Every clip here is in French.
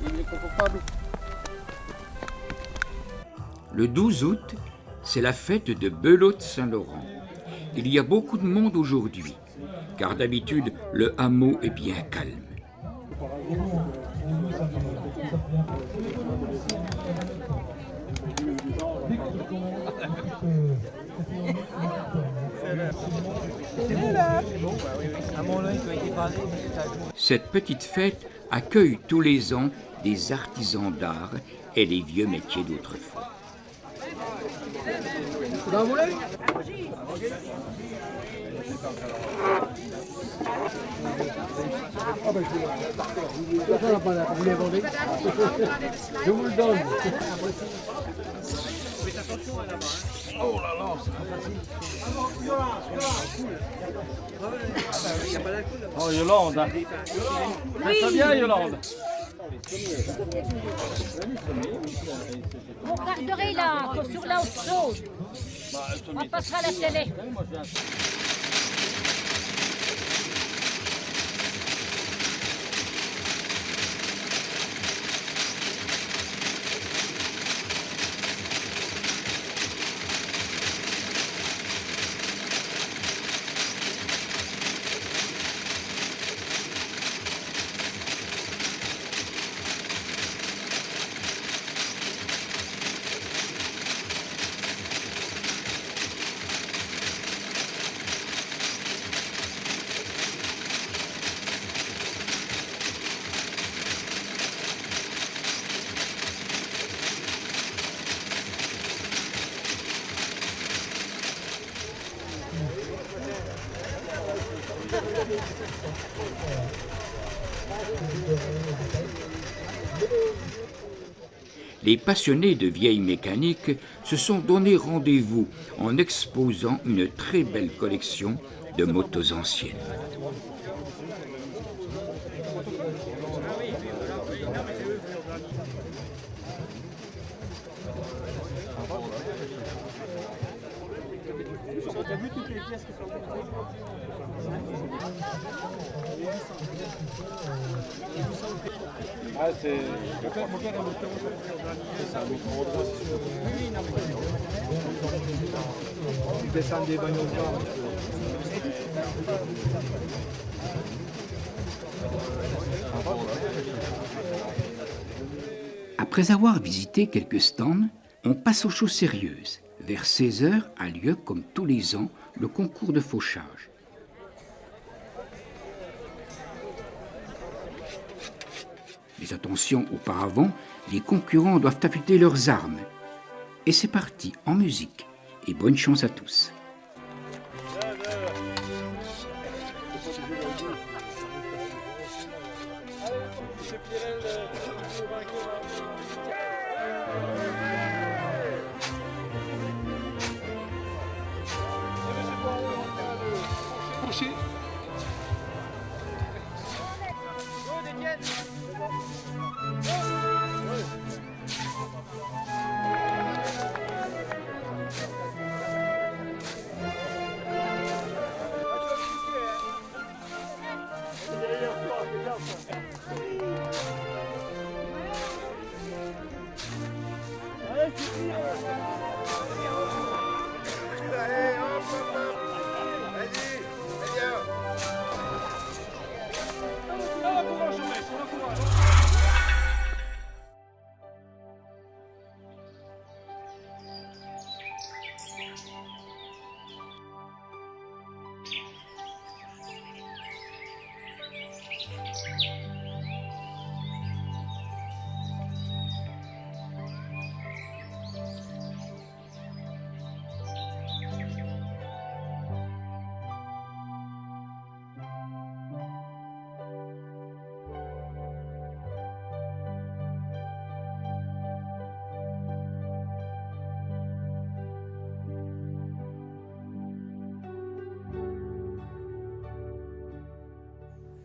Il est confortable. Le 12 août, c'est la fête de Belote-Saint-Laurent. Il y a beaucoup de monde aujourd'hui, car d'habitude, le hameau est bien calme. Cette petite fête accueille tous les ans des artisans d'art et les vieux métiers d'autrefois. Vous en voulez? Ah ben vous les vendez? Je vous le donne. Oh là là, c'est pas facile. Oh Yolande. Oui. Ça bien Yolande. Vous regarderez là, sur la haute chose. On passera à la télé. Les passionnés de vieilles mécaniques se sont donné rendez-vous en exposant une très belle collection de motos anciennes. T'as vu toutes les pièces qui sont Ah, c'est... Ils descendent des bagnoles. Après avoir visité quelques stands, on passe aux choses sérieuses. Vers 16 heures a lieu, comme tous les ans, le concours de fauchage. Mais attention, auparavant, les concurrents doivent affûter leurs armes. Et c'est parti, en musique. Et bonne chance à tous.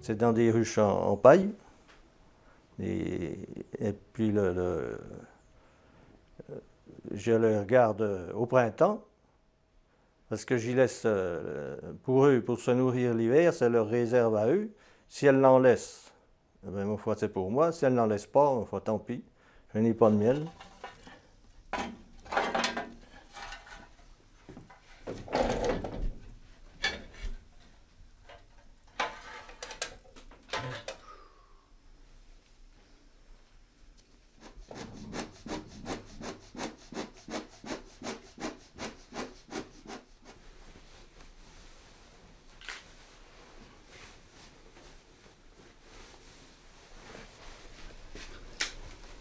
C'est dans des ruches en paille. Et puis je le regarde au printemps, parce que j'y laisse pour eux, pour se nourrir l'hiver, c'est leur réserve à eux. Si elles l'en laissent, eh bien, ma foi, c'est pour moi. Si elles n'en laissent pas, ma foi, tant pis. Je n'ai pas de miel.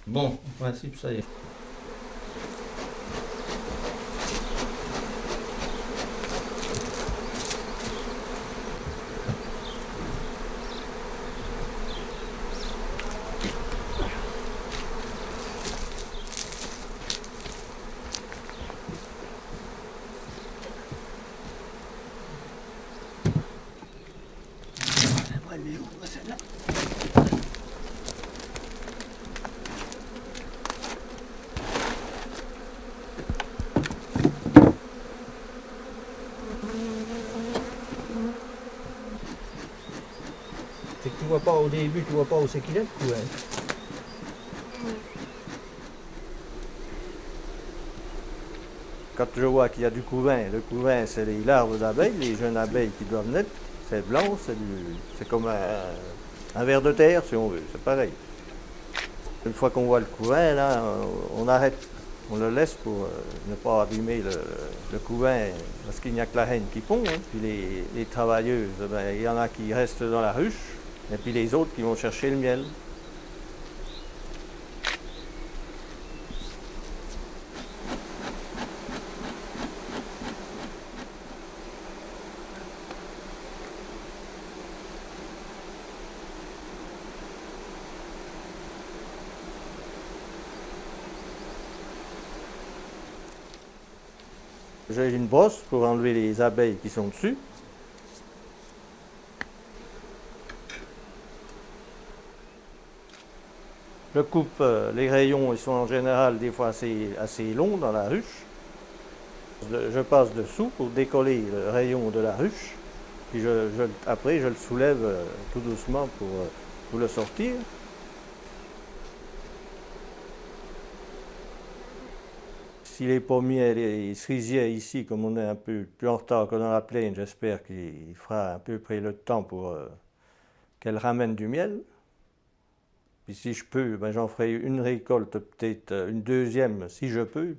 Bon, en principe, ça y est. C'est que tu vois pas au début, tu vois pas où c'est qu'il est le couvain. Quand je vois qu'il y a du couvain, le couvain c'est les larves d'abeilles, les jeunes abeilles qui doivent naître, c'est blanc, c'est comme un ver de terre si on veut, c'est pareil. Une fois qu'on voit le couvain, là, on arrête, on le laisse pour ne pas abîmer le couvain, parce qu'il n'y a que la reine qui pond. Hein. Puis les travailleuses, ben, il y en a qui restent dans la ruche, et puis les autres qui vont chercher le miel. J'ai une brosse pour enlever les abeilles qui sont dessus. Je coupe les rayons, ils sont en général des fois assez longs dans la ruche. Je passe dessous pour décoller le rayon de la ruche. Puis après, je le soulève tout doucement pour le sortir. Si les pommiers, les cerisiers ici, comme on est un peu plus en retard que dans la plaine, j'espère qu'il fera à peu près le temps pour qu'elle ramène du miel. Puis si je peux, ben j'en ferai une récolte, peut-être une deuxième si je peux.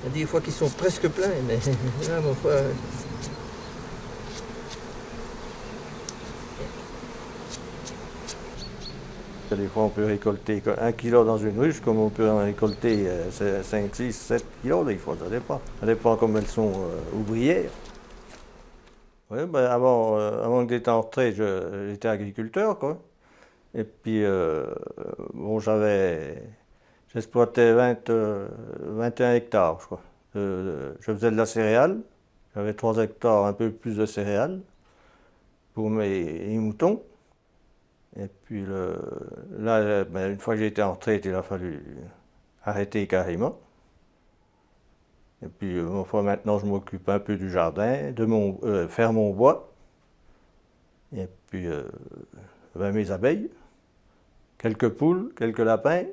Il y a des fois qu'ils sont presque pleins, mais là, mon frère... Des fois, on peut récolter 1 kilo dans une ruche, comme on peut en récolter 5, 6, 7 kilos, des fois, ça dépend. Ça dépend comme elles sont ouvrières. Oui, ben avant d'être en retraite, j'étais agriculteur, quoi. Et puis, bon, j'exploitais 21 hectares, je crois. Je faisais de la céréale. J'avais 3 hectares, un peu plus de céréales pour mes moutons. Et puis là, ben, une fois que j'ai été en retraite, il a fallu arrêter carrément. Et puis maintenant, je m'occupe un peu du jardin, de faire mon bois. Et puis ben, mes abeilles, quelques poules, quelques lapins.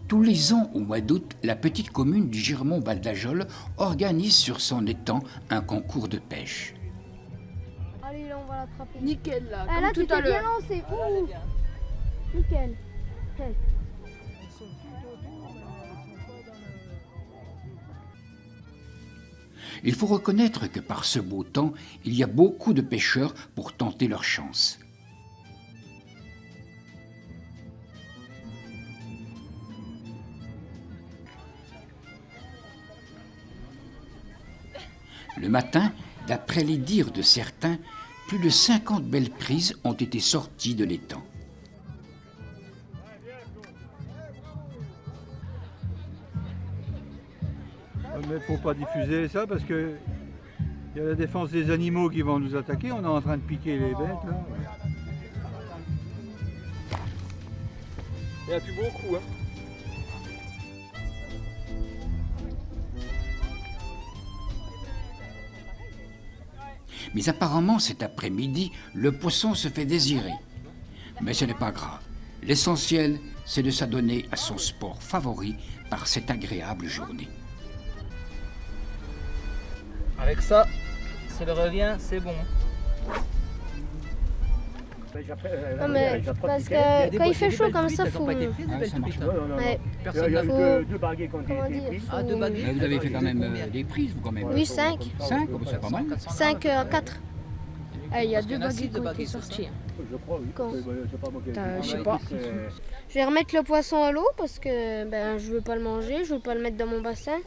Tous les ans, au mois d'août, la petite commune du Girmont-Val d'Ajol organise sur son étang un concours de pêche. Allez, là, on va l'attraper. Nickel, là, Ah, comme là, tout tu à t'es bien l'heure. lancé. Ouh. Nickel. Ok. Il faut reconnaître que par ce beau temps, il y a beaucoup de pêcheurs pour tenter leur chance. Le matin, d'après les dires de certains, plus de 50 belles prises ont été sorties de l'étang. Mais il ne faut pas diffuser ça parce que il y a la défense des animaux qui vont nous attaquer. On est en train de piquer les bêtes là. Il n'y en a plus beaucoup, hein. Mais apparemment, cet après-midi, le poisson se fait désirer. Mais ce n'est pas grave. L'essentiel, c'est de s'adonner à son sport favori par cette agréable journée. Avec ça, c'est le revient, c'est bon. Non, mais parce que quand il fait chaud comme ça, faut. Ouais. Comment dire, Ah, 2 baguettes. Mais vous avez fait quand même des prises, vous, quand même. Oui, 5. 5, c'est pas mal. 5, 4. Il y a 2 baguettes qui ont été sorties. Quand Je sais pas. Je vais remettre le poisson à l'eau parce que ben, je veux pas le manger, je veux pas le mettre dans mon bassin.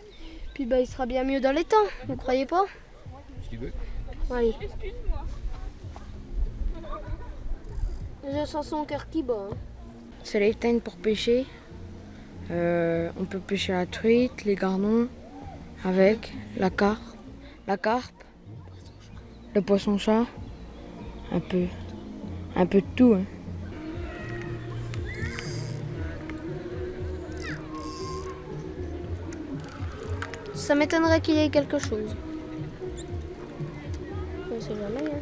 Puis ben, il sera bien mieux dans les temps, vous croyez pas? Si tu veux. Allez. Je sens son cœur qui bat. Hein. C'est les teintes pour pêcher. On peut pêcher la truite, les gardons, avec la carpe, le poisson-chat, un peu de tout. Hein. Ça m'étonnerait qu'il y ait quelque chose. On sait jamais. Hein.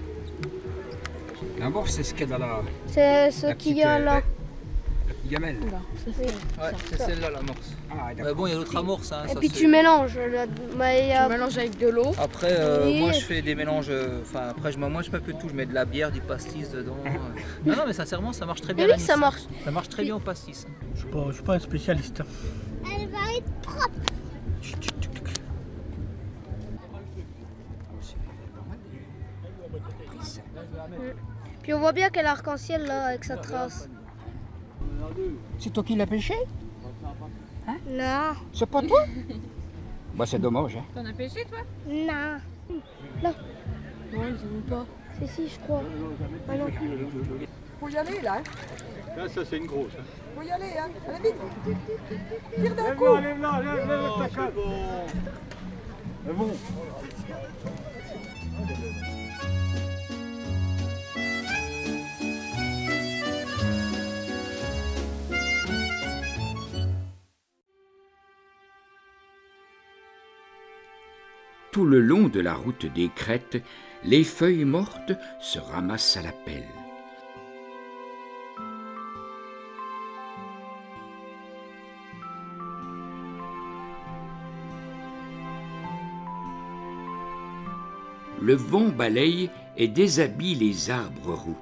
D'abord, c'est ce qu'il y a dans la C'est ce qu'il y a là. gamelle. Oui. Ouais, c'est celle-là l'amorce. Ah, Mais bon, il y a l'autre amorce. Hein, Et ça, puis c'est- tu mélanges. Tu mélanges avec de l'eau. Après, Oui. moi je fais des mélanges. Enfin, après, je mange un peu de tout. Je mets de la bière, du pastis dedans. Non, mais sincèrement, ça marche très bien. Oui, l'anis. ça marche. Ça marche très bien au pastis. Je suis pas un spécialiste. Elle va être propre. Puis on voit bien quel arc-en-ciel là avec sa trace. C'est toi qui l'as pêché? Non. C'est pas toi? Bah c'est dommage, hein. T'en as pêché, toi? Non. Là. Non, ils aiment pas. Si, je crois. Ah non. Faut y aller là, hein. Là, ça c'est une grosse. Hein. Faut y aller, hein. Allez vite. Tire d'un coup. Lève-la, lève-la, lève ta canne. C'est bon. Tout le long de la route des crêtes, les feuilles mortes se ramassent à la pelle. Le vent balaye et déshabille les arbres roux.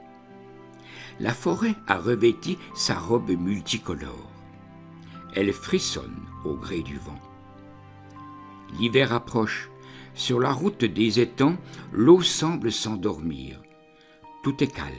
La forêt a revêti sa robe multicolore. Elle frissonne au gré du vent. L'hiver approche. Sur la route des étangs, l'eau semble s'endormir. Tout est calme.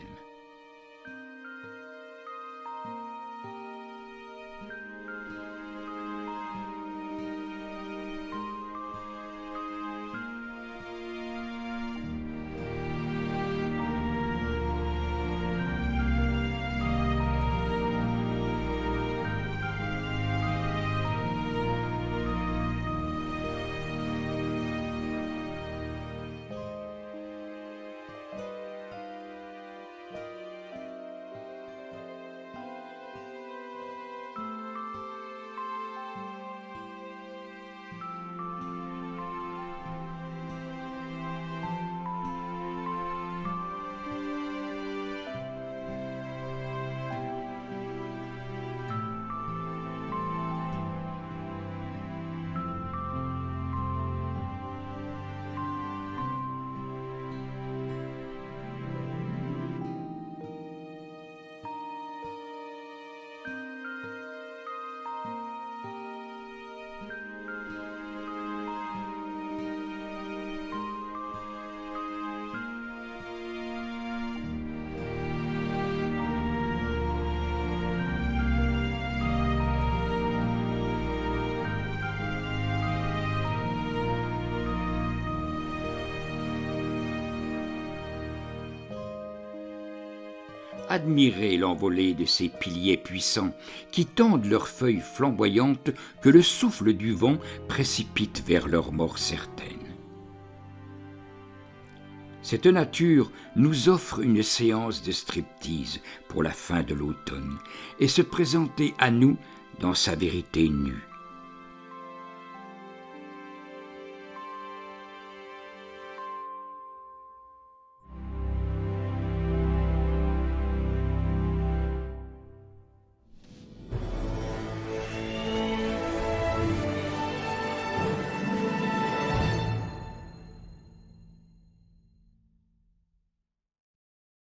Admirez l'envolée de ces piliers puissants qui tendent leurs feuilles flamboyantes que le souffle du vent précipite vers leur mort certaine. Cette nature nous offre une séance de striptease pour la fin de l'automne et se présenter à nous dans sa vérité nue.